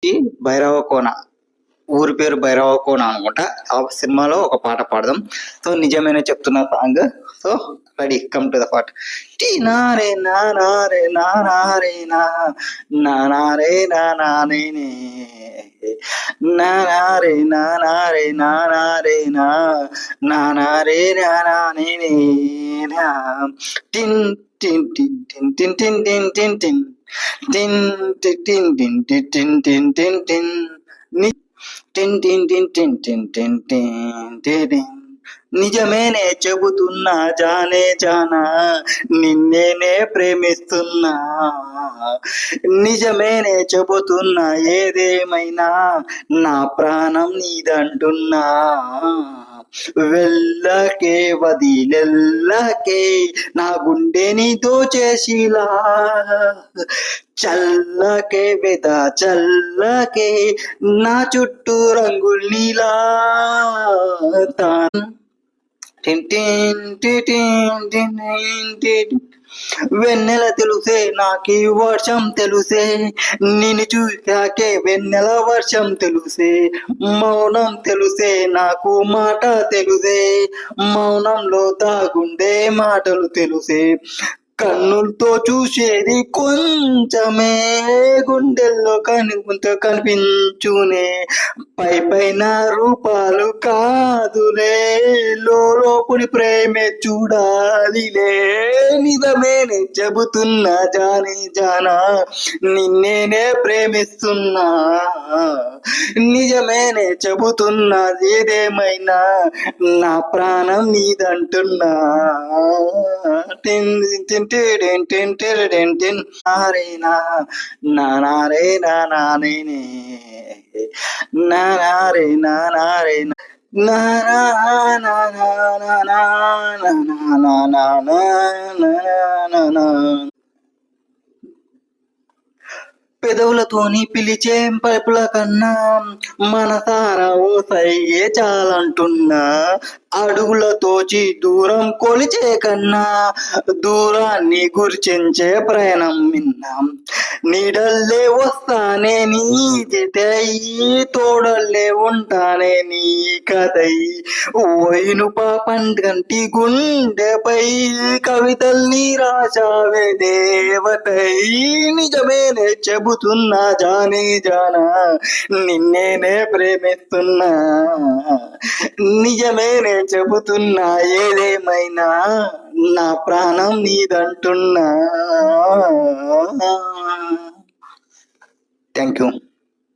ఈ భైరవ కోన ఊరి పేరు భైరవ కోన అనుకుంటా. ఆ సినిమాలో ఒక పాట పాడదాం. సో నిజమైన చెప్తున్న song. So ready, come to the పాట. టీ నారే నారే నారే నారే నారే నారే నారే నారే నారే నారే టిన్ టిన్ టిన్ టిన్ టిన్ టిన్ టిన్ టిన్ టిన్ టిన్ టిన్ టిన్ టిన్ టిన్ టిన్ టిన్ టిన్ ని టిన్ టిన్ టిన్ టిన్ టిన్ టిన్ టిన్ టిన్. నిజమేనే చెబుతున్నా జానే జానా, నిన్నేనే ప్రేమిస్తున్నా. నిజమేనే చెబుతున్నా ఏదేమైనా, నా ప్రాణం నీదంటున్నా. వెళ్ళకే వదిలెల్లకే, నా గుండెని దోచేసిలా. చల్లకే వెద చల్లకే, నా చుట్టూ రంగులీలా. వెన్నెల తెలుసే నాకి వర్షం తెలుసే, నిన్ను చూశాకే వెన్నెల వర్షం తెలుసే. మౌనం తెలుసే నాకు మాట తెలుసే, మౌనంలో దాగుండే మాటలు తెలుసే. కన్నులతో చూసేది కొంచెమే, గుండెల్లో కనిపించునే. పై పైన రూపాలు కాదులే, లోపుని ప్రేమే చూడాలిలే. నిజమేనే చెబుతున్నా జాని జానా, నిన్నేనే ప్రేమిస్తున్నా. నిజమేనే చెబుతున్నా ఏదేమైనా, నా ప్రాణం నీదంటున్నా. టిన్ టిన్ టిన్ టిన్ టిన్ టిన్ నారేనా నారే నారే నారే నారే పెదవులతోని పిలిచే పైపుల కన్నా, మనసారా ఓ సైగే చాలంటున్నా. అడుగులతోచి దూరం కొలిచే కన్నా, దూరాన్ని గుర్తించే ప్రయాణం విన్నాం. నీడల్లే వస్తానే నీ జతై, తోడల్లే ఉంటానే నీ కథై. ఓయిను పాపంటి గుండెపై, కవితల్ని రాశావే దేవతై. నిజమేనే చెబుతున్నా జానే జానా, నిన్నేనే ప్రేమిస్తున్నా. నిజమేనే చెబుతున్నా ఏదేమైనా, నా ప్రాణం నీదంటున్నా. Thank you.